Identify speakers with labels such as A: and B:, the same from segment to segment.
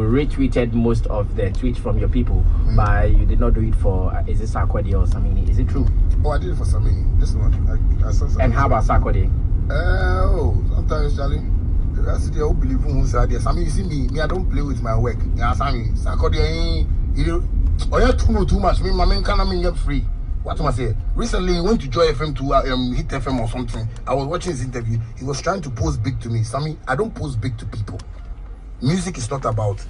A: retweeted most of the tweets from your people, but you did not do it for, is it Sarkodie or something? Is it true?
B: Oh, I did it for something. This one. I saw something.
A: And how about Sarkodie?
B: Sometimes, Charlie, that's the whole belief in who's ideas. I mean, you see me, I don't play with my work. Yeah, I mean, Sarkodie, too much. Me, my man can't get free. What am I say? Recently, he went to Joy FM to Hit FM or something. I was watching his interview. He was trying to pose big to me. Sammy, I don't pose big to people. Music is not about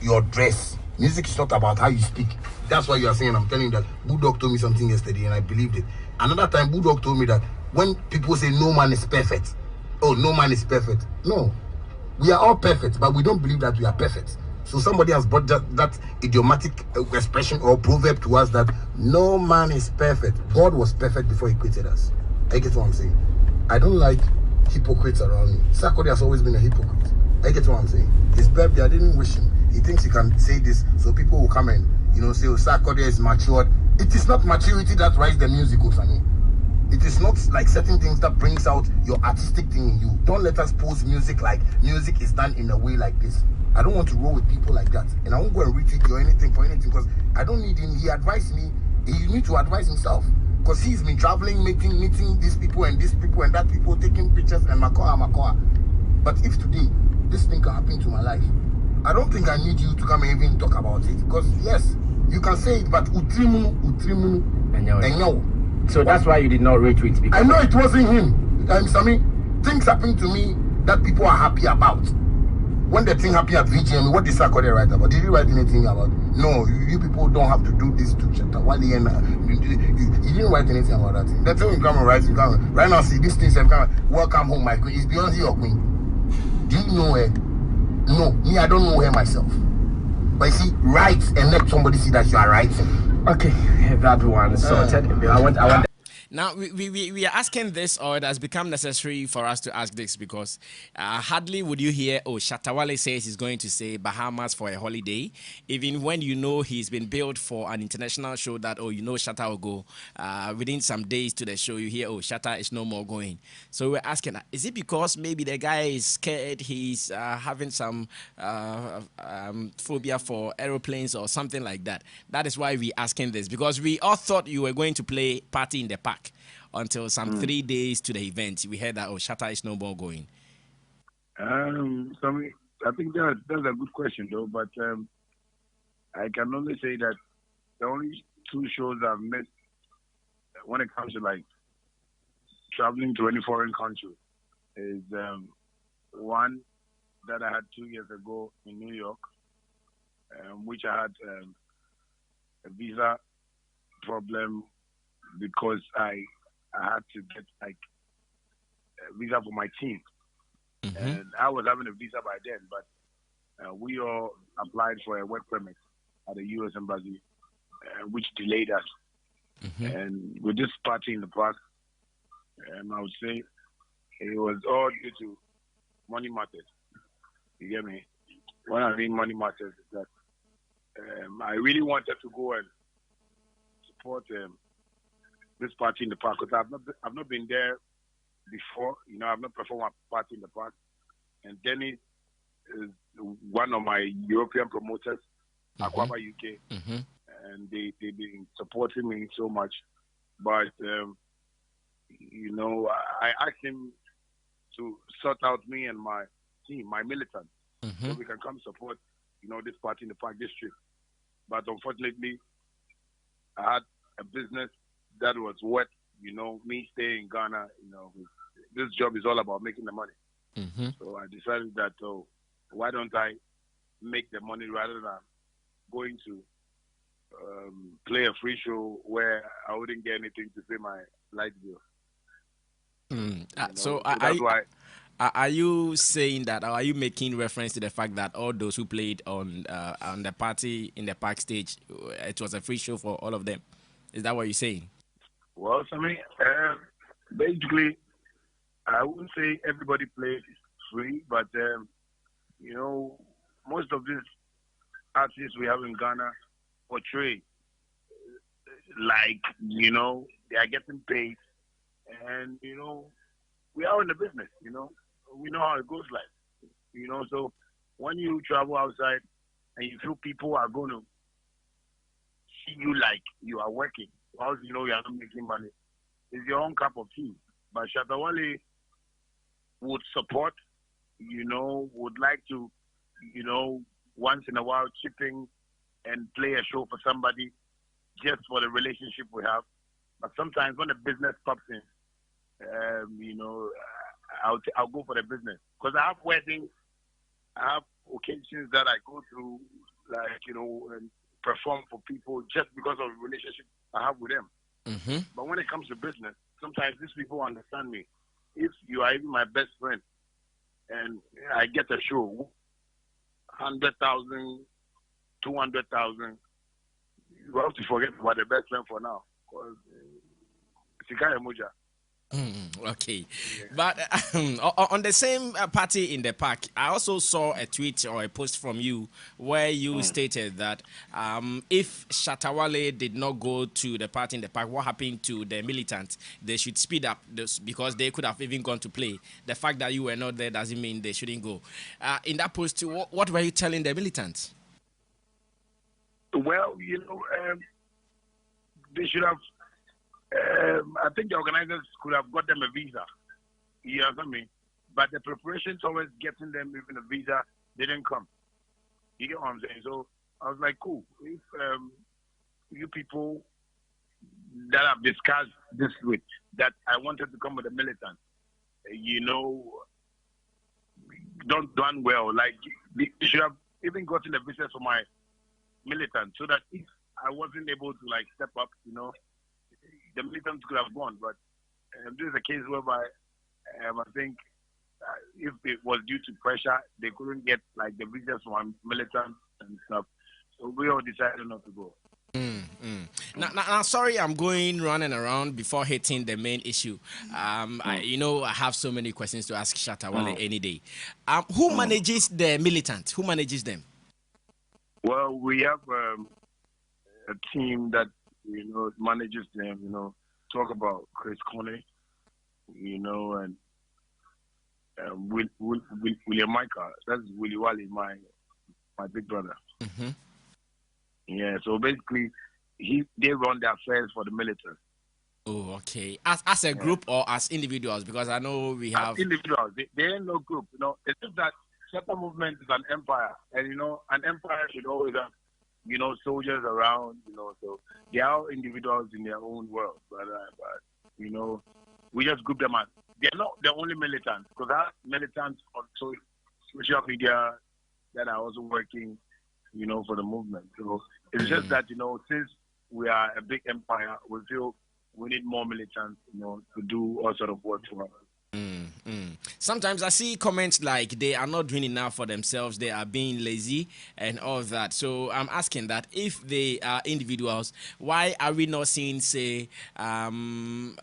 B: your dress. Music is not about how you speak. That's why you are saying, I'm telling you that Bulldog told me something yesterday and I believed it. Another time, Bulldog told me that when people say no man is perfect, oh, no man is perfect. No, we are all perfect, but we don't believe that we are perfect. So somebody has brought that idiomatic expression or proverb to us that no man is perfect. God was perfect before he created us. I get what I'm saying. I don't like hypocrites around me. Sarkodie has always been a hypocrite. I get what I'm saying. His birthday, I didn't wish him. He thinks he can say this so people will come and, say, oh, Sarkodie is matured. It is not maturity that writes the music, Osami. It is not like certain things that brings out your artistic thing in you. Don't let us pose music like music is done in a way like this. I don't want to roll with people like that. And I won't go and retweet or anything for anything because I don't need him. He advised me. He needs to advise himself. Because he's been traveling, meeting these people and that people, taking pictures and Makoa. But if today, this thing can happen to my life, I don't think I need you to come and even talk about it. Because yes, you can say it, but utrimunu, enyo.
A: So that's why you did not retweet. Because
B: I know it wasn't him. Sammy, things happen to me that people are happy about. When the thing happened at VGM, what did Sarkodie write about? Did he write anything about? No, you people don't have to do this to Shatta, wale, and he didn't write anything about that thing. The thing you come and write, right now, see, these things have come, welcome home, my queen. Is Beyonce your queen? Do you know her? No, me, I don't know her myself. But you see, write and let somebody see that you are writing.
A: Okay, that one sorted. I want.
C: Now, we are asking this, or it has become necessary for us to ask this, because hardly would you hear, oh, Shatta Wale says he's going to say Bahamas for a holiday, even when he's been billed for an international show that, oh, Shatta will go. Within some days to the show, you hear, oh, Shatta is no more going. So we're asking, is it because maybe the guy is scared, he's having some phobia for aeroplanes or something like that? That is why we're asking this, because we all thought you were going to play Party in the Park until some 3 days to the event. We heard that, oh, Shatta is no more going.
D: I think that's a good question, though, but I can only say that the only two shows I've missed when it comes to, like, traveling to any foreign country is one that I had 2 years ago in New York, which I had a visa problem because I had to get like a visa for my team, and I was having a visa by then, but we all applied for a work permit at the U.S. Embassy, which delayed us. And with this party in the park, I would say it was all due to money matters. You get me? When I mean money matters, is that I really wanted to go and support this party in the park, because I've not been there before. I've not performed a party in the park. And Denny is one of my European promoters, Aquaba UK, and they've been supporting me so much. But I asked him to sort out me and my team, my militant, so we can come support, this party in the park district. But unfortunately, I had a business that was worth, me staying in Ghana. This job is all about making the money. So I decided that, why don't I make the money rather than going to play a free show where I wouldn't get anything to pay my light bill.
C: So
D: that's why.
C: Are you saying that, or are you making reference to the fact that all those who played on the party in the park stage, it was a free show for all of them? Is that what you're saying?
D: Well, basically, I wouldn't say everybody played free, but most of these artists we have in Ghana portray like they are getting paid, and we are in the business. We know how it goes like. So when you travel outside, and you feel people are going to see you like you are working, whilst you know you are not making money, it's your own cup of tea. But Shatta Wale would support, would like to, once in a while chip in and play a show for somebody just for the relationship we have. But sometimes when the business pops in, I'll go for the business. Because I have weddings, I have occasions that I go through, like, and perform for people just because of the relationship I have with them.
C: Mm-hmm.
D: But when it comes to business, sometimes these people understand me. If you are even my best friend and I get a show, 100,000, 200,000, you have to forget about the best friend for now. Because it's a muja.
C: Okay, but on the same party in the park, I also saw a tweet or a post from you where you stated that if Shatta Wale did not go to the party in the park, what happened to the militants? They should speed up this because they could have even gone to play. The fact that you were not there doesn't mean they shouldn't go. In that post, what were you telling the militants?
D: Well, they should have. I think the organizers could have got them a visa. You know what I mean? But the preparation towards getting them even a visa didn't come. You get what I'm saying? So I was like, cool. If you people that I've discussed this with, that I wanted to come with a militant, don't done well. Like, they should have even gotten a visa for my militant so that if I wasn't able to, like, step up, the militants could have gone, but this is a case whereby I think if it was due to pressure, they couldn't get like the visas from militants and stuff. So we all decided not to go.
C: Now, sorry, I'm going running around before hitting the main issue. I have so many questions to ask Shatta Wale any day. Who manages the militants? Who manages them?
D: Well, we have a team that manages them, talk about Chris Coney, and William Micah. That's Willie Wally, my big brother.
C: Mm-hmm.
D: Yeah, so basically, they run the affairs for the military.
C: Oh, okay. As a group or as individuals? Because I know we have...
D: As individuals. They ain't no group, It's just that Shatta movement is an empire. And, an empire should always have soldiers around, so they are individuals in their own world. But we just group them as, they're not the only militants, because I have militants on social media that are also working, for the movement. So it's just that, since we are a big empire, we feel we need more militants, to do all sort of work for us.
C: Sometimes I see comments like they are not doing enough for themselves, they are being lazy and all that. So I'm asking that if they are individuals, why are we not seeing, say, Arnold,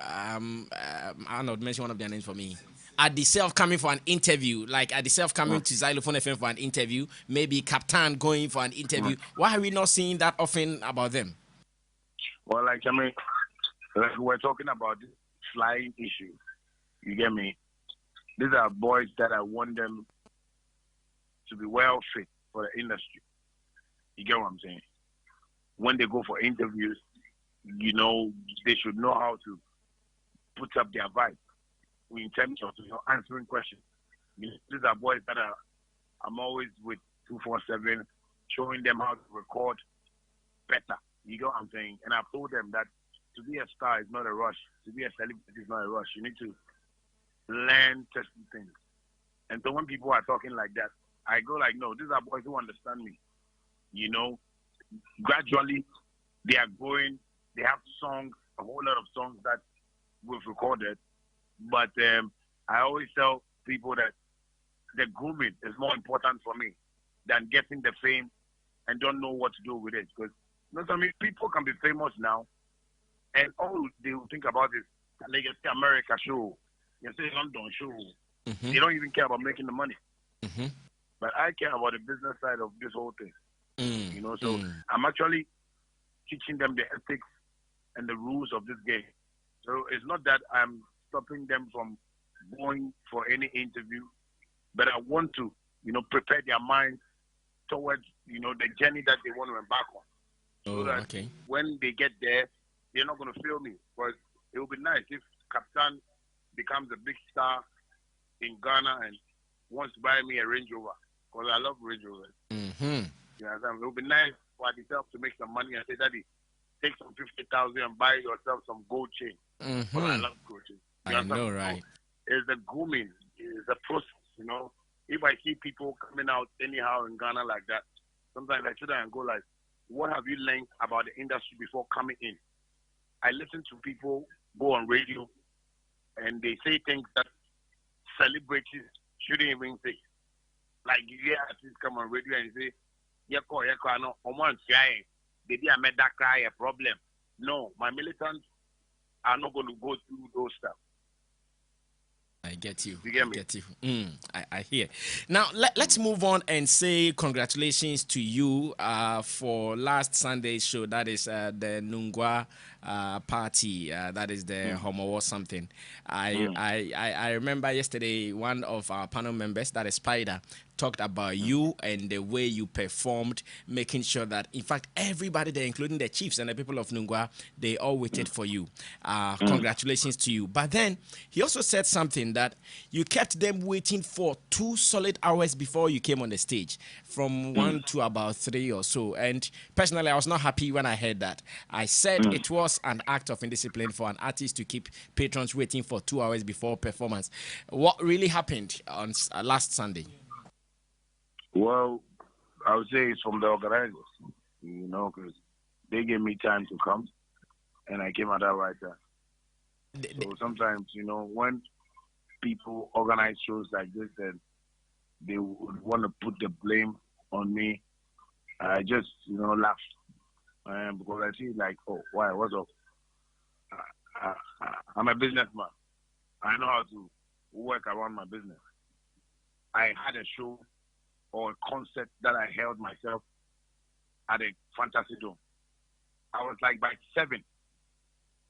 C: mention one of their names for me. At the self coming for an interview, like at the self coming to Xylophone FM for an interview, maybe Captain going for an interview. Why are we not seeing that often about them?
D: Well, like we're talking about this flying issue. You get me? These are boys that I want them to be well fit for the industry. You get what I'm saying? When they go for interviews, they should know how to put up their vibe in terms of answering questions. These are boys that I'm always with 247, showing them how to record better. You get what I'm saying? And I've told them that to be a star is not a rush. To be a celebrity is not a rush. You need to learn certain things. And so when people are talking like that, I go like, no, these are boys who understand me. Gradually they are growing. They have songs, a whole lot of songs that we've recorded. But I always tell people that the grooming is more important for me than getting the fame and don't know what to do with it. Because people can be famous now, and all they will think about is Legacy America show. You say London show.
C: Mm-hmm.
D: They don't even care about making the money.
C: Mm-hmm.
D: But I care about the business side of this whole thing. So I'm actually teaching them the ethics and the rules of this game. So it's not that I'm stopping them from going for any interview, but I want to, prepare their minds towards, you know, the journey that they want to embark on. So that when they get there, they're not going to feel me. But it would be nice if Captain becomes a big star in Ghana and wants to buy me a Range Rover, because I love Range Rovers. Yeah, it would be nice for myself to make some money and say, Daddy, take some 50,000 and buy yourself some gold chain. Well, I love gold chain.
C: I know, right?
D: It's the grooming, it's the process, you know. If I see people coming out anyhow in Ghana like that, sometimes I sit there and go like, what have you learned about the industry before coming in? I listen to people go on radio and they say things that celebrities shouldn't even say. Like, you hear artists come on radio and say, no, maybe I made that cry a problem. No, my militants are not going to go through those stuff.
C: I get you.
D: You get me?
C: I get you. I hear. Now, let's move on and say congratulations to you for last Sunday's show. That is the Nungwa party. That is the Homo or something. I remember yesterday one of our panel members, that is Spider, talked about you and the way you performed, making sure that, in fact, everybody there, including the chiefs and the people of Nungwa, they all waited for you. Congratulations to you. But then he also said something that you kept them waiting for 2 solid hours before you came on the stage, from 1 to about 3 or so. And personally, I was not happy when I heard that. I said it was an act of indiscipline for an artist to keep patrons waiting for 2 hours before performance. What really happened on last Sunday?
D: Well, I would say it's from the organizers, you know, because they gave me time to come, and I came at that right time. So sometimes, you know, when people organize shows like this, and they would want to put the blame on me, I just, you know, laugh. Because I see like, oh, why, what's up? I'm a businessman. I know how to work around my business. I had a show or a concert that I held myself at a Fantasy Dome. I was like, by 7,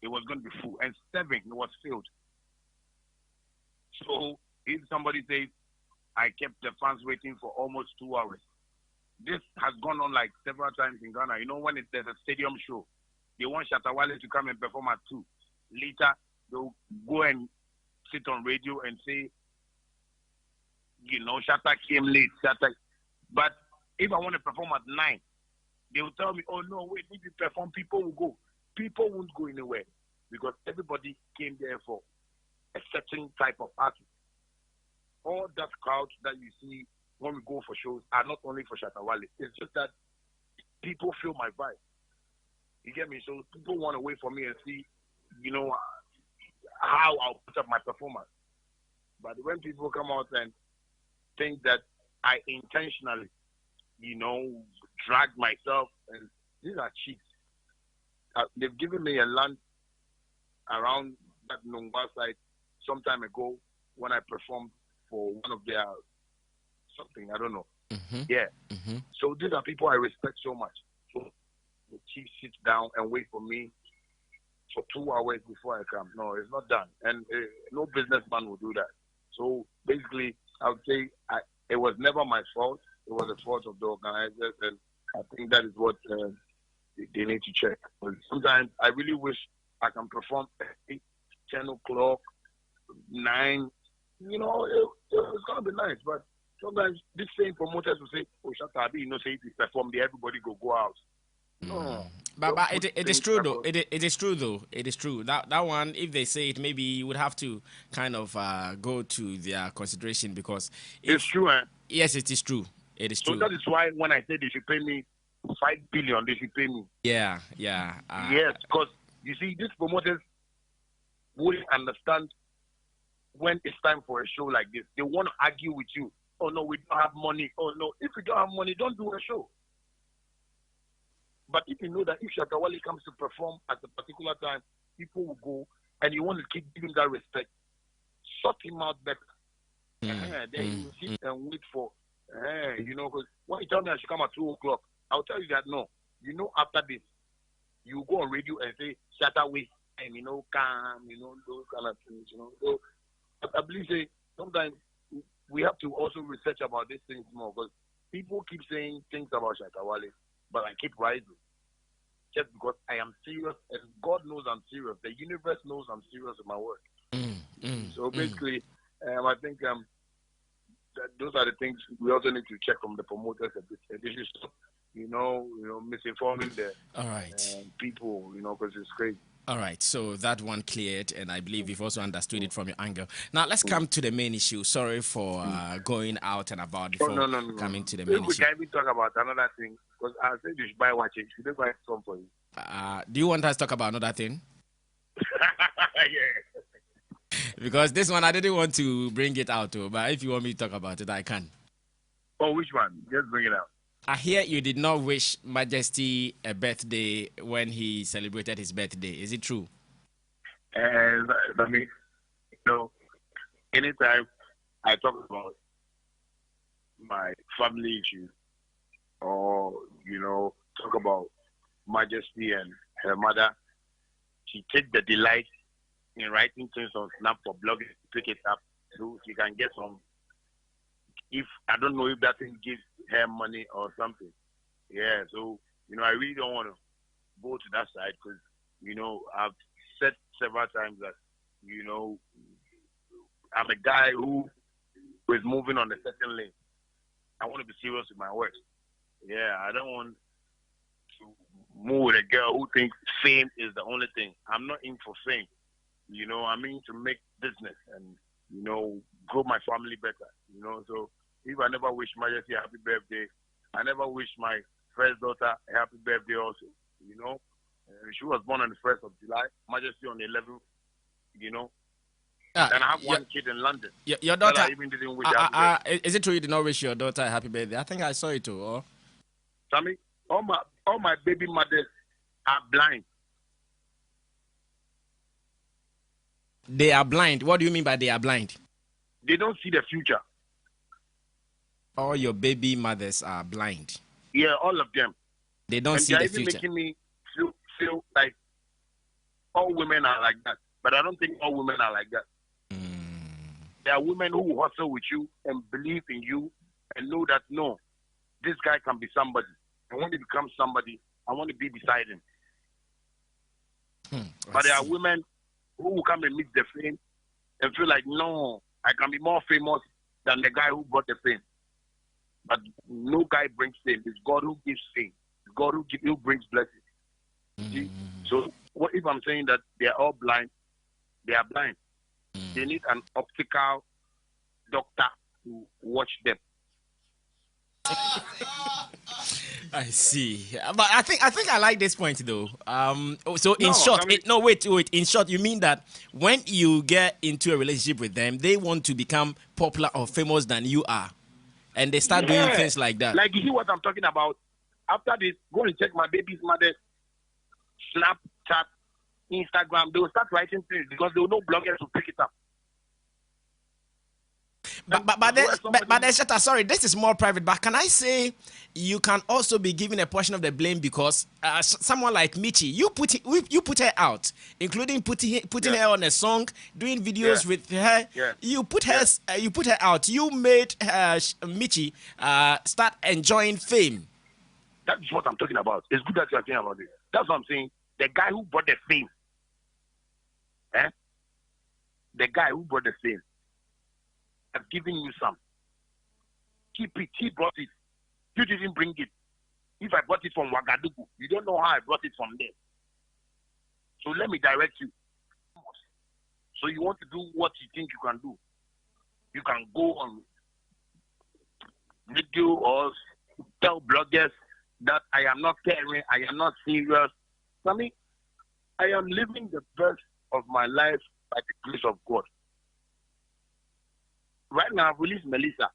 D: it was going to be full. And 7, it was filled. So if somebody says, I kept the fans waiting for almost 2 hours, this has gone on like several times in Ghana. You know, when there's a stadium show, they want Shatta Wale to come and perform at 2. Later, they'll go and sit on radio and say, you know, Shatta came late. But if I want to perform at 9, they will tell me, oh, no, wait, if you perform, people will go. People won't go anywhere because everybody came there for a certain type of artist. All that crowd that you see when we go for shows are not only for Shatta Wale. It's just that people feel my vibe. You get me? So people want to wait for me and see, you know, how I'll put up my performance. But when people come out and think that I intentionally, you know, drag myself, and these are cheats. They've given me a land around that Nungwa side some time ago when I performed for one of their something, I don't know. Yeah. So these are people I respect so much. So the chief sits down and wait for me for 2 hours before I come. No, it's not done. And no businessman will do that. So basically, I would say it was never my fault. It was the fault of the organizers, and I think that is what they need to check. But sometimes I really wish I can perform at 8, 10 o'clock, 9. You know, it's going to be nice. But sometimes these same promoters will say, oh, Shatta, you know, say if you perform there, everybody go out. No.
C: But it is true though. It is true though. It is true. That one, if they say it, maybe you would have to kind of go to their consideration, because
D: it's true.
C: Yes, it is true. It is true.
D: So that is why when I said they should pay me 5 billion, they should pay me.
C: Yeah.
D: Yes, because you see, these promoters wouldn't understand when it's time for a show like this. They want to argue with you. Oh no, we don't have money. Oh no, if you don't have money, don't do a show. But if you know that if Shatta Wale comes to perform at a particular time, people will go, and you want to keep giving that respect, sort him out better. Then you sit and wait for, you know, because when you tell me I should come at 2 o'clock, I'll tell you that no. You know, after this, you go on radio and say, Shatta Wale, and you know, calm, you know, those kind of things, you know. So I believe sometimes we have to also research about these things more, because people keep saying things about Shatta Wale, but I keep rising. Just because I am serious, and God knows I'm serious. The universe knows I'm serious with my work. So basically, I think those are the things we also need to check from the promoters a bit. They should stop, misinforming the people, because it's crazy.
C: All right, so that one cleared, and I believe you've also understood it from your angle. Now, let's come to the main issue. Sorry for going out and about before coming to the main issue.
D: We can even talk about another thing, because I said you should buy watches. Should they buy some for you?
C: Do you want us to talk about another thing?
D: Yeah.
C: Because this one, I didn't want to bring it out, too, but if you want me to talk about it, I can.
D: Oh, which one? Just bring it out.
C: I hear you did not wish Majesty a birthday when he celebrated his birthday. Is it true?
D: And I mean, anytime I talk about my family issues or, talk about Majesty and her mother, she takes the delight in writing things on Snap for blogging, pick it up so she can get some. If I don't know if that thing gives her money or something. Yeah, so, I really don't want to go to that side because, I've said several times that, I'm a guy who is moving on a certain lane. I want to be serious with my work. Yeah, I don't want to move with a girl who thinks fame is the only thing. I'm not in for fame. I'm in to make business and, grow my family better. So if I never wish Majesty a happy birthday, I never wish my first daughter a happy birthday also. She was born on the 1st of July, Majesty on the 11th, and I have one kid in London.
C: Your daughter,
D: I even didn't wish her
C: is it true you did not wish your daughter a happy birthday? I think I saw it too. Or?
D: Sammy, all my baby mothers are blind.
C: They are blind. What do you mean by they are blind?
D: They don't see the future.
C: All your baby mothers are blind.
D: Yeah, all of them.
C: They don't see the future.
D: They're making me feel like all women are like that. But I don't think all women are like that. There are women who hustle with you and believe in you and know that, no, this guy can be somebody. I want to become somebody. I want to be beside him. But there are women who will come and meet the fame and feel like, no, I can be more famous than the guy who brought the fame. But no guy brings fame. It's God who gives fame. It's God who brings blessings. See? So what if I'm saying that they're all blind? They are blind. They need an optical doctor to watch them.
C: I see, but I think I like this point though. So in short, wait. In short, you mean that when you get into a relationship with them, they want to become popular or famous than you are, and they start doing things like that.
D: Like you see what I'm talking about. After this, go and check my baby's mother, Snapchat, Instagram. They will start writing things because there will no bloggers to pick it up.
C: But then, Shatta, sorry, this is more private. But can I say you can also be given a portion of the blame because someone like Michi, you put her out, including putting her on a song, doing videos with her.
D: Yeah.
C: You put her out. You made Michi start enjoying fame.
D: That is what I'm talking about. It's good that you're talking about it. That's what I'm saying. The guy who brought the fame, the guy who brought the fame, I've given you some. Keep it. He brought it. You didn't bring it. If I brought it from Ouagadougou, you don't know how I brought it from there. So let me direct you. So you want to do what you think you can do. You can go on video or tell bloggers that I am not caring, I am not serious. I mean, I am living the best of my life by the grace of God. Right now, I've released Melissa.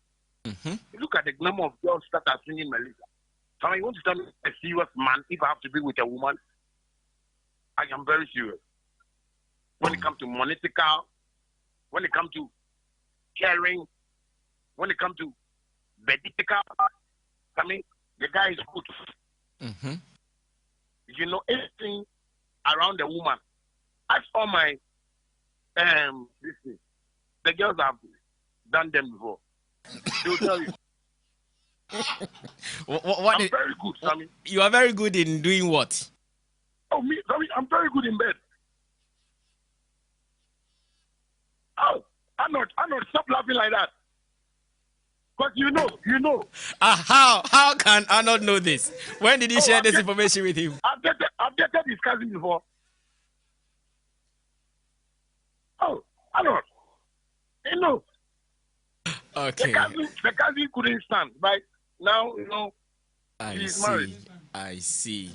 D: Look at the number of girls that are singing Melissa. So you want to tell me a serious man if I have to be with a woman? I am very serious. When it comes to monetical, when it comes to caring, when it comes to medical, I mean, the guy is good. You know, anything around the woman. Ask all my, the girls have done them before. They'll tell you.
C: What
D: I'm very good, Sammy.
C: You are very good in doing what?
D: Oh, me, Sammy, I'm very good in bed. Oh, Arnold, stop laughing like that. Because you know.
C: How can Arnold know this? When did you share this information with him?
D: I've dated his cousin before. Oh, Arnold, you know.
C: Okay.
D: The cousin couldn't stand. But now, she's married.
C: I see.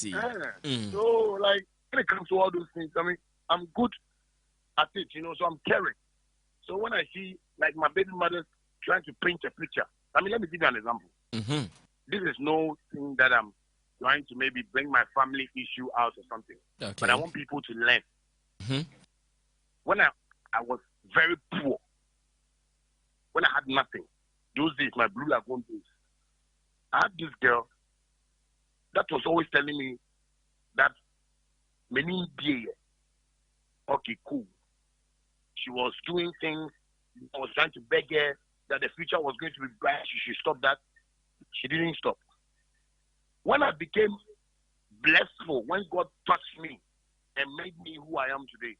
D: Yeah. So, like, when it comes to all those things, I mean, I'm good at it, so I'm caring. So when I see, like, my baby mother trying to paint a picture, I mean, let me give you an example.
C: Mm-hmm.
D: This is no thing that I'm trying to maybe bring my family issue out or something.
C: Okay.
D: But I want people to learn.
C: Mm-hmm.
D: When I was very poor, when I had nothing, those days, my Blue Lagoon days, I had this girl that was always telling me that many days, okay, cool. She was doing things. I was trying to beg her that the future was going to be bright. She should stop that. She didn't stop. When I became blessful, when God touched me and made me who I am today,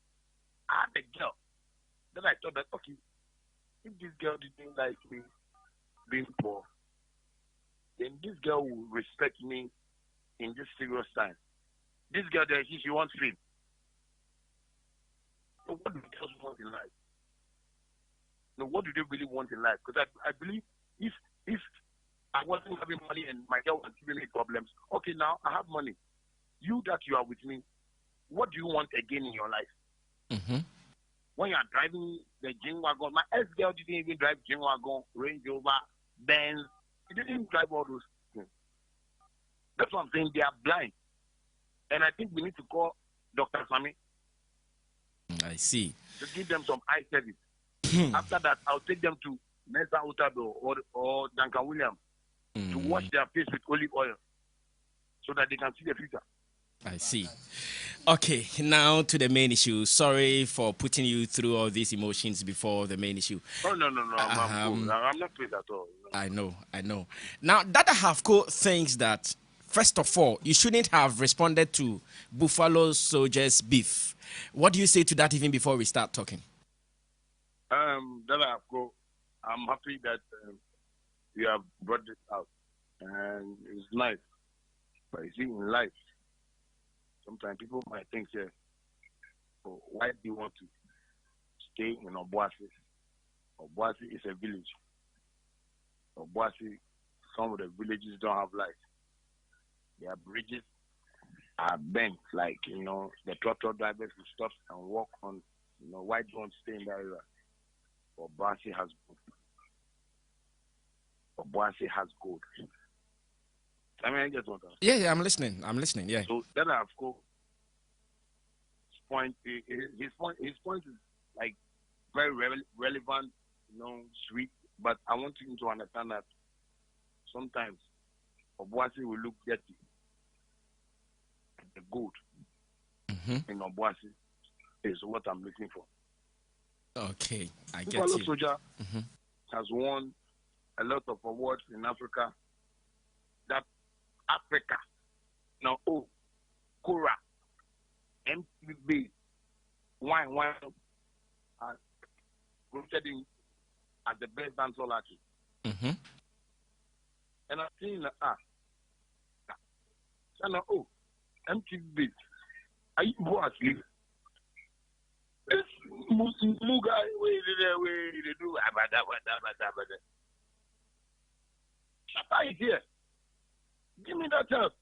D: I had a girl. Then I thought that, okay, if this girl didn't like me being poor, then this girl will respect me in this serious time. This girl there, she wants fame. So what do girls want in life? No, what do they really want in life? Because I believe if I wasn't having money and my girl was giving me problems, okay, now I have money. You that you are with me, what do you want again in your life?
C: Mm-hmm.
D: When you are driving the gym wagon, my ex-girl didn't even drive gym wagon, Range Rover, Benz. She didn't even drive all those things. That's what I'm saying. They are blind. And I think we need to call Dr. Sami.
C: I see.
D: To give them some eye service. After that, I'll take them to Mesa Utado or Duncan Williams to wash their face with olive oil so that they can see the future.
C: I see. Okay, now to the main issue. Sorry for putting you through all these emotions before the main issue.
D: Oh, no. I'm cool. I'm not pleased at all.
C: I know. Now, Dada Havko thinks that, first of all, you shouldn't have responded to Buffalo Soldiers' beef. What do you say to that even before we start talking?
D: Dada Havko, I'm happy that you have brought this out. And it's nice. But you see, in life, sometimes people might think, why do you want to stay in Obuasi? Obuasi is a village. Obuasi, some of the villages don't have lights. Their bridges are bent, like, the tractor drivers will stop and walk on, why do you want to stay in that area? Obuasi has gold. Obuasi has gold. I mean, I just want to...
C: Yeah, I'm listening, yeah.
D: So, then I've got his point is, like, very relevant, sweet, but I want him to understand that sometimes Obuasi will look dirty. The gold in Obuasi is what I'm looking for.
C: Okay, I get
D: Buffalo
C: you.
D: Soldier has won a lot of awards in Africa. That Africa, Kora, MTV, Wine, are voted in as the best dancehall artist. And I've seen MTV, are you asleep? This Muga, way they do, Shatta is here. Give me that help.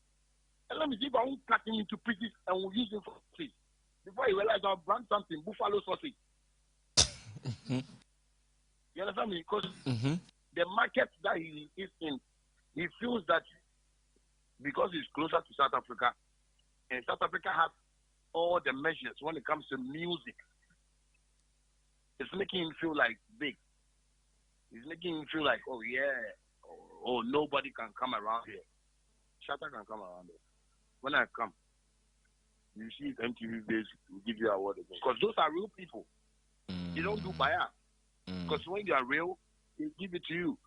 D: And let me see if I won't cut him into pieces and we'll use him for sausage. Before you realize I'll brand something, buffalo sausage. You understand me? Because the market that he is in, he feels that because he's closer to South Africa, and South Africa has all the measures when it comes to music, it's making him feel like big. It's making him feel like, oh yeah, oh nobody can come around here. Shatta can come around here. When I come, you see MTV days will give you an award again. Because those are real people. They don't do bias. Because when you are real, they give it to you.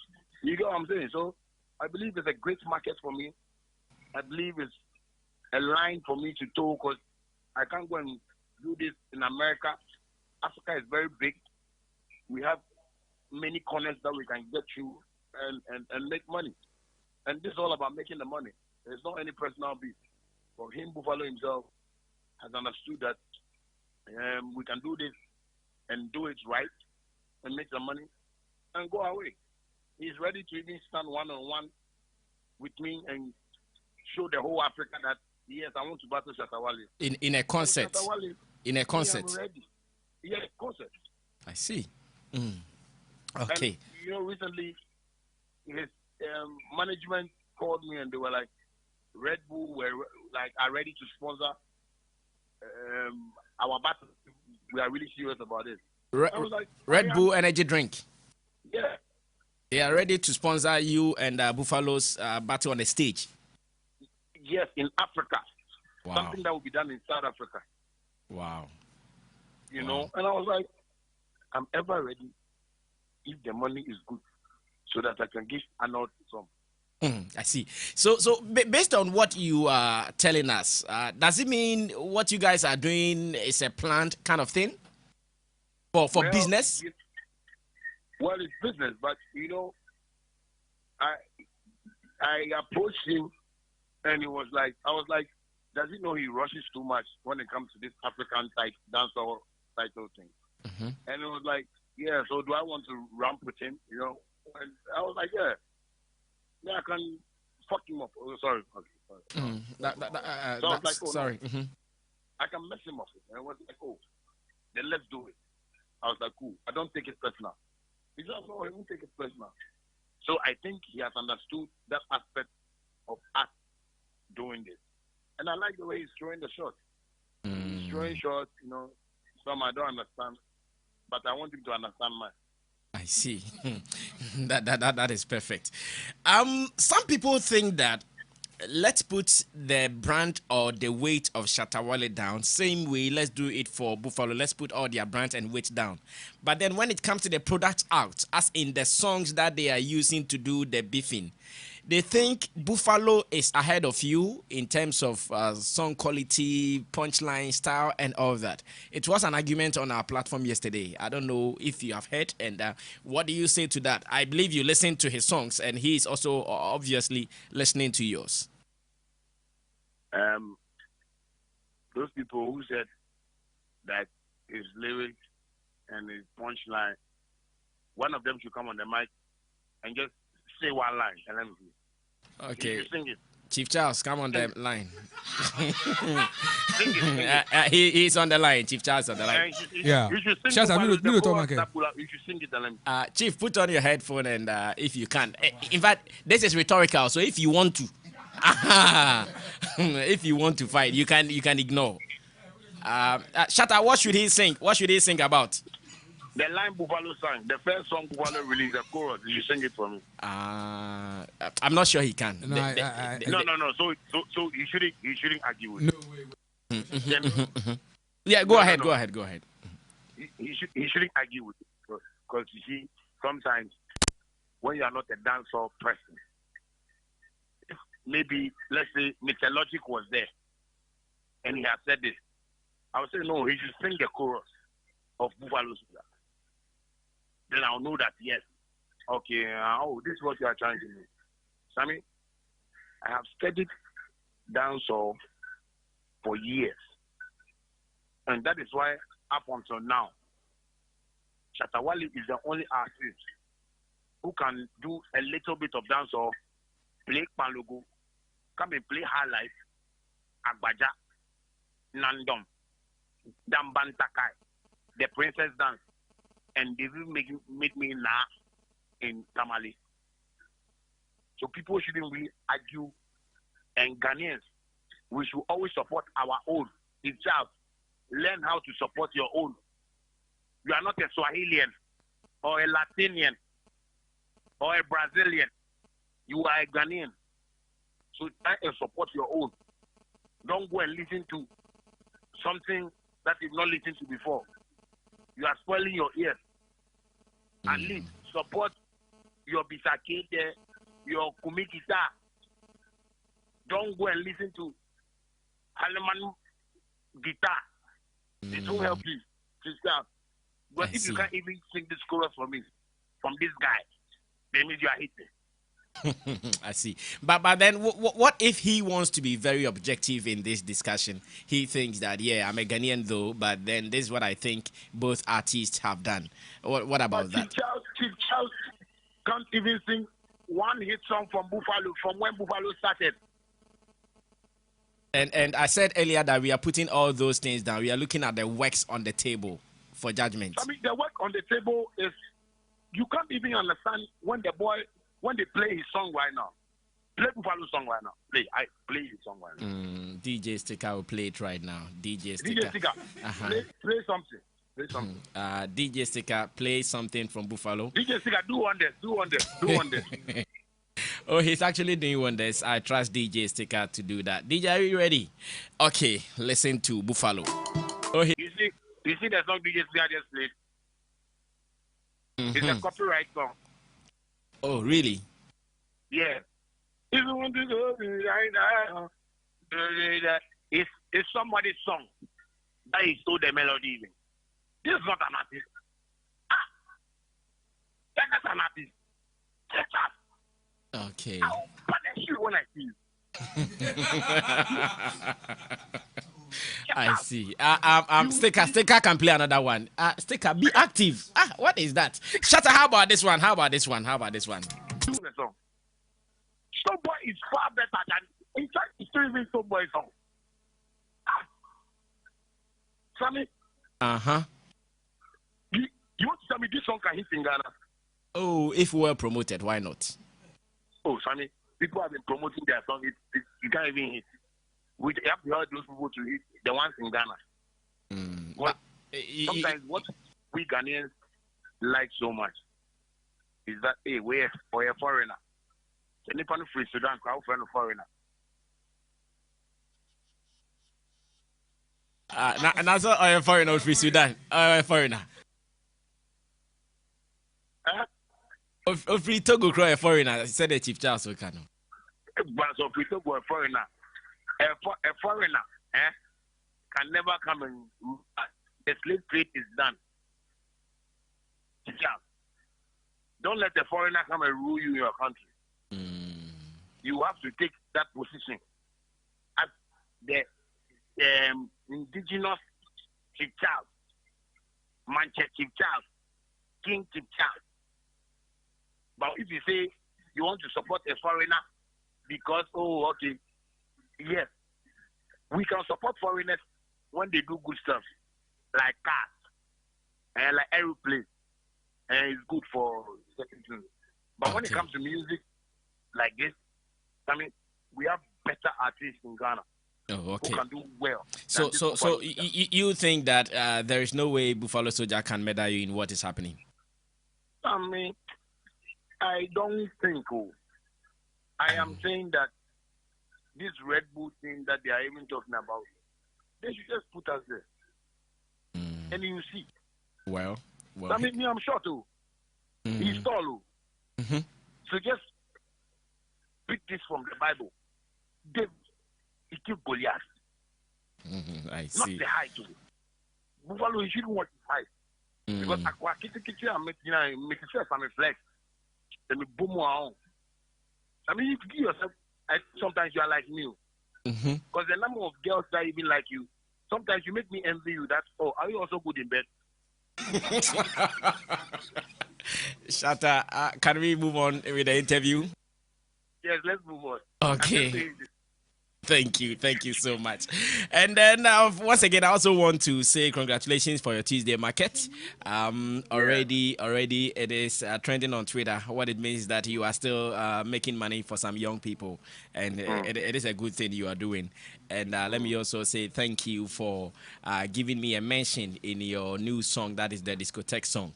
D: You get what I'm saying? So I believe it's a great market for me. I believe it's a line for me to toe because I can't go and do this in America. Africa is very big. We have many corners that we can get through and make money. And this is all about making the money. There's not any personal beef. For him, Buffalo himself has understood that we can do this and do it right and make some money and go away. He's ready to even stand one-on-one with me and show the whole Africa that, yes, I want to battle Shatta Wale.
C: In a concert. In a concert.
D: I'm ready. Yeah, concert.
C: I see. Okay.
D: And, recently, his management called me and they were like, Red Bull are ready to sponsor our battle. We are really serious about it. I was like,
C: Red Bull energy drink.
D: Yeah.
C: They are ready to sponsor you and Buffalo's battle on the stage.
D: Yes, in Africa.
C: Wow.
D: Something that will be done in South Africa.
C: Wow.
D: You know, and I was like, I'm ever ready if the money is good so that I can give Arnold some.
C: I see. So based on what you are telling us, does it mean what you guys are doing is a planned kind of thing for business?
D: Well, it's business, but I approached him, and he was like, I was like, does he know he rushes too much when it comes to this African type dancehall title thing?
C: Mm-hmm.
D: And it was like, yeah. So do I want to ramp with him? And I was like, yeah. Yeah, I can fuck him up. Oh, sorry. Okay, sorry. So I was like, oh,
C: sorry.
D: No.
C: Mm-hmm.
D: I can mess him up. And I was like, oh, then let's do it. I was like, cool. I don't take it personal. He said, no, he won't take it personal. So I think he has understood that aspect of us doing this. And I like the way he's throwing the shot. He's throwing shots, some I don't understand, but I want him to understand mine.
C: I see. that is perfect. Some people think that let's put the brand or the weight of Shatta Wale down. Same way, let's do it for Buffalo. Let's put all their brand and weight down. But then when it comes to the product out, as in the songs that they are using to do the beefing, they think Buffalo is ahead of you in terms of song quality, punchline, style, and all that. It was an argument on our platform yesterday. I don't know if you have heard, and what do you say to that? I believe you listened to his songs, and he is also obviously listening to yours.
D: Those people who said that his lyrics and his punchline, one of them should come on the mic and just say one line and let me see.
C: Okay.
D: You sing it.
C: Chief Charles, come on the line.
D: Sing it.
C: He's on the line. Chief Charles on the line.
E: Yeah.
D: You should sing
E: Shatta,
D: it.
E: you
D: should sing it and let me.
C: Chief, put on your headphone and if you can. In fact, this is rhetorical, so if you want to, if you want to fight, you can ignore. Shatta, what should he sing? What should he sing about?
D: The line Buffalo sang, the first song Buffalo released, the chorus. You sing it for me.
C: I'm not sure he can.
E: No,
D: No. So he shouldn't argue with.
E: No way.
C: Yeah, go ahead.
D: He shouldn't argue with it because you see, sometimes when you are not a dancehall person, if maybe let's say Mr. Logic was there and he has said this, I would say no. He should sing the chorus of Buffalo's. Then I'll know that yes, okay. This is what you are trying to do, Sammy. I have studied dancehall for years, and that is why up until now, Shatta Wale is the only artist who can do a little bit of dancehall, play Palogo, come and play High Life, Agbaja, Nandom, Dambantakai, the Princess Dance, and they will make me now in Tamale. So people shouldn't really argue, and Ghanaians, we should always support our own. Itself, learn how to support your own. You are not a Swahilian or a Latinian or a Brazilian. You are a Ghanaian. So try and support your own. Don't go and listen to something that you've not listened to before. You are spoiling your ears. At least support your Bisakete,
E: your kumi guitar. Don't go and listen to Aleman guitar. It won't help you. But if you can't even sing this chorus for me, from this guy, that means you are hating.
C: I see. But then what if he wants to be very objective in this discussion? He thinks that, yeah, I'm a Ghanaian though, but then this is what I think both artists have done. What about that?
E: Chief Charles can't even sing one hit song from Buffalo, from when Buffalo started.
C: And I said earlier that we are putting all those things down. We are looking at the works on the table for judgment.
E: I mean, the work on the table is, you can't even understand when they play his song right now. Play Buffalo song right now. Play his song right now.
C: DJ Sticker will play it right now. DJ Sticker.
E: Play something. Play something.
C: DJ Sticker, play something from Buffalo.
E: DJ Sticker, do wonders.
C: Oh, he's actually doing wonders. I trust DJ Sticker to do that. DJ, are you ready? Okay, listen to Buffalo. Oh,
E: you see the song DJ Sticker just played? It's a copyright song.
C: Oh, really?
E: Yeah. If you want to go right now, it's somebody's song that he stole the melody even. This is not an artist. That's not an artist. Check out.
C: Okay.
E: I'll punish you when I see you.
C: I see. Sticker can play another one. Sticker, be active. What is that? Shatta, how about this one?
E: Showboy is far better than, in fact, it's still even Showboy song. Sammy? You want to tell me this song can hit in Ghana?
C: Oh, if well promoted, why not?
E: Oh, Sammy, people have been promoting their song. You can't even hit. We have to help those people to hit the ones in Ghana. Sometimes what we Ghanaians like so much is that, hey, we're for a foreigner. Any kind of free Sudan, crowd for a foreigner.
C: And that's a foreigner free Sudan. A foreigner. Free Togo crow a foreigner. Said the Chief Charles Okano.
E: But so free Togo a foreigner. A foreigner, can never come and the slave trade is done. Don't let the foreigner come and rule you in your country. You have to take that position as the indigenous Chief Charles, Manchester Chief Charles, King Chief Charles. But if you say you want to support a foreigner because, yes, we can support foreigners when they do good stuff, like cars and like aeroplanes, and it's good for certain things. But when it comes to music like this, I mean, we have better artists in Ghana.
C: Oh, okay.
E: Who can do well.
C: So you think that there is no way Buffalo Soldier can meddle you in what is happening?
E: I mean, I don't think so. I am saying that this Red Bull thing that they are even talking about, they should just put us there. And you see.
C: Well.
E: I mean, I'm short too. He's tall. So just pick this from the Bible. David, he killed Goliath.
C: I see.
E: Not the height too. Buffalo, he shouldn't watch his height. Because Aqua Kitty and make sure I'm a flex. Then we boom on. I mean, you give yourself, sometimes you are like me. Because the number of girls that even like you, sometimes you make me envy you. That, are you also good in bed?
C: Shatta, can we move on with the interview?
E: Yes, let's move on.
C: Okay. Thank you so much. And then once again, I also want to say congratulations for your Tuesday market. Already it is trending on Twitter. What it means is that you are still making money for some young people, and it is a good thing you are doing. And let me also say thank you for giving me a mention in your new song, that is the discotheque song.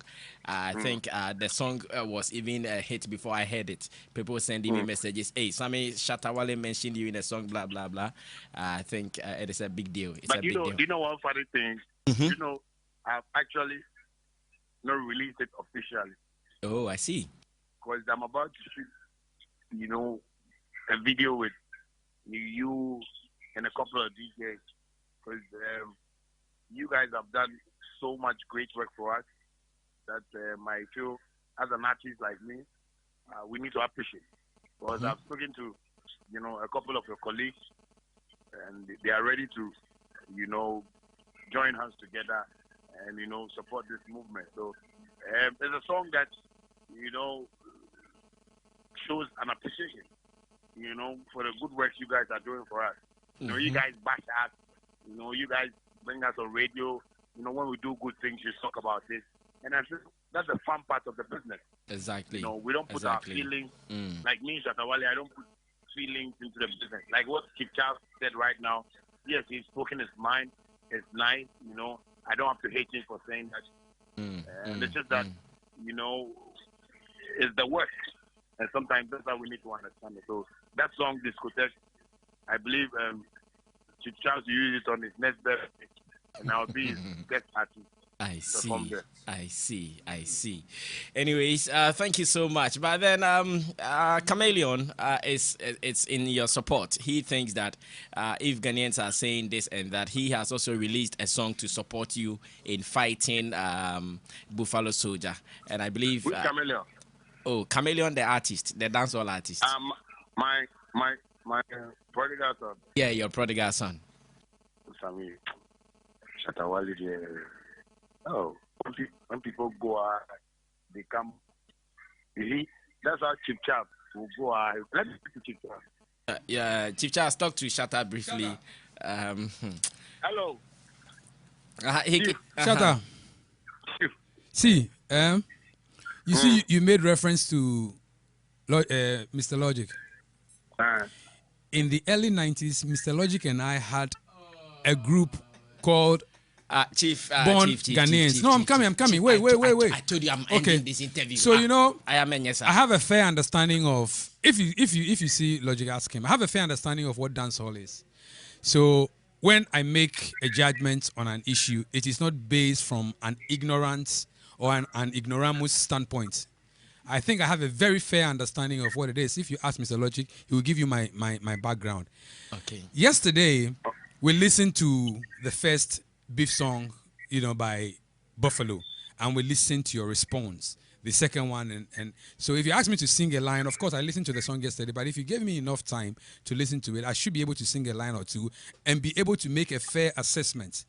C: I think the song was even a hit before I heard it. People sending me messages, hey, Sammy Shatta Wale mentioned you in the song, blah, blah, blah. I think it is a big deal.
E: But you know one funny thing? You know, I've actually not released it officially.
C: Oh, I see.
E: Because I'm about to shoot you know, a video with you and a couple of DJs, because you guys have done so much great work for us that I feel as an artist like me, we need to appreciate. Because I've spoken to, you know, a couple of your colleagues, and they are ready to, you know, join hands together and, you know, support this movement. So there's a song that, you know, shows an appreciation, you know, for the good work you guys are doing for us. You know, you guys bash us, you know, you guys bring us on radio. You know, when we do good things, you talk about it. And I think that's the fun part of the business.
C: Exactly.
E: You know, we don't put our feelings, like me, Shatta Wale, I don't put feelings into the business. Like what Chief Charles said right now, yes, he's spoken his mind. It's nice, you know. I don't have to hate him for saying that. And it's just that, you know, it's the work. And sometimes that's how we need to understand it. So that song, Discotheque, I believe Chief Charles used it on his next birthday. And I'll be his guest artist.
C: I see. Anyways, thank you so much. But then, Chameleon it's in your support. He thinks that if Ghanaians are saying this and that, he has also released a song to support you in fighting Buffalo Soldier. And I believe
E: Which Chameleon?
C: Oh, Chameleon, the artist, the dancehall artist.
E: My prodigal son.
C: Yeah, your prodigal son.
E: Shatta Wale, oh, when people go out, they come. You see, that's how Chief Charles will go out. Let me speak to Chief Charles.
C: Yeah, Chief Charles, talk to Shatta briefly.
E: Hello.
F: Shatta. See, you see, you made reference to Mr. Logic. In the early 90s, Mr. Logic and I had a group called
C: Chief
F: Ghanaians. No, I'm coming. Wait.
C: I told you I'm ending this interview.
F: So you know,
C: I
F: have a fair understanding of if you see Logic, ask him. I have a fair understanding of what dancehall is. So when I make a judgment on an issue, it is not based from an ignorance or an ignoramus standpoint. I think I have a very fair understanding of what it is. If you ask Mr. Logic, he will give you my background.
C: Okay.
F: Yesterday, we listened to the first beef song, you know, by Buffalo, and we listened to your response. The second one, and so if you ask me to sing a line, of course I listened to the song yesterday, but if you gave me enough time to listen to it, I should be able to sing a line or two and be able to make a fair assessment.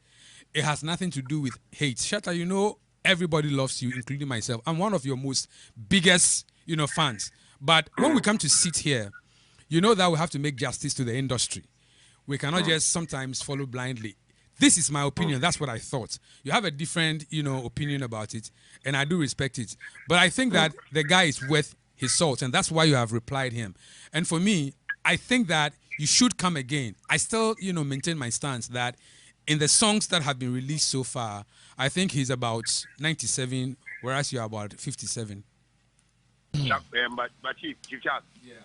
F: It has nothing to do with hate. Shatta, you know, everybody loves you, including myself. I'm one of your most biggest, you know, fans. But when we come to sit here, you know that we have to make justice to the industry. We cannot just sometimes follow blindly. This is my opinion. That's what I thought. You have a different, you know, opinion about it, and I do respect it. But I think that the guy is worth his salt, and that's why you have replied him. And for me, I think that you should come again. I still, you know, maintain my stance that in the songs that have been released so far, I think he's about 97, whereas you're about 57.
E: But Chief Charles,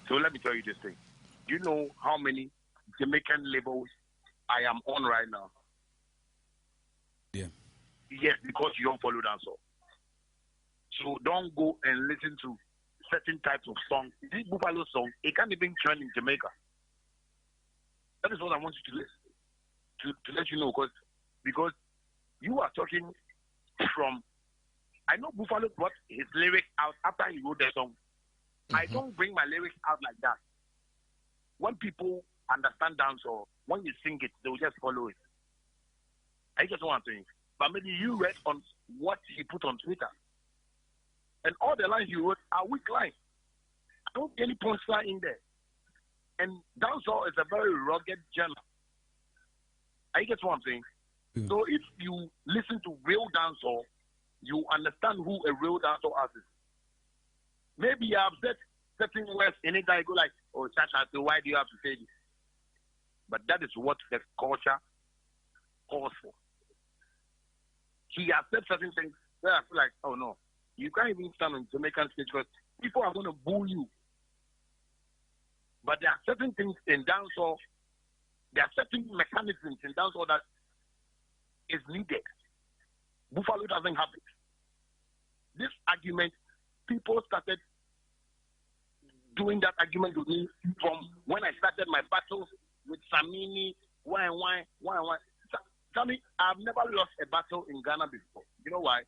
E: so let me tell you this thing. Do you know how many Jamaican labels I am on right now?
F: Yeah.
E: Yes, because you don't follow dancehall. So don't go and listen to certain types of songs. This Buffalo song, it can't even trend in Jamaica. That is what I want you to listen to let you know, because you are talking from. I know Buffalo brought his lyrics out after he wrote the song. I don't bring my lyrics out like that. When people understand dancehall, when you sing it, they will just follow it. I just want to think. But maybe you read on what he put on Twitter. And all the lines you wrote are weak lines. I don't see any punchline in there. And dancehall is a very rugged genre. I get what I'm saying. So if you listen to real dancehall, you understand who a real dancehall artist is. Maybe you have said certain words in it that you go like, oh, Shatta, so why do you have to say this? But that is what the culture calls for. He has said certain things where I feel like, oh no, you can't even stand on Jamaican stage because people are going to boo you. But there are certain things in dancehall, there are certain mechanisms in dancehall that is needed. Buffalo doesn't have it. This argument, people started doing that argument with me from when I started my battles with Samini, why. Tell me, I've never lost a battle in Ghana before. You know why?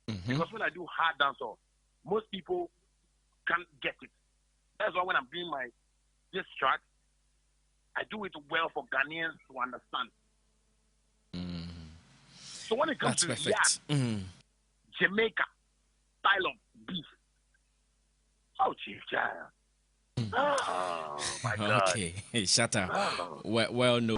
C: Mm-hmm.
E: Because when I do hard dancehall, most people can't get it. That's why when I'm doing this track, I do it well for Ghanaians to understand. So when it comes
C: That's
E: to
C: perfect.
E: Jamaica style of beef, oh, Chief Child. Oh, my God.
C: Okay, Shatta. Well, no.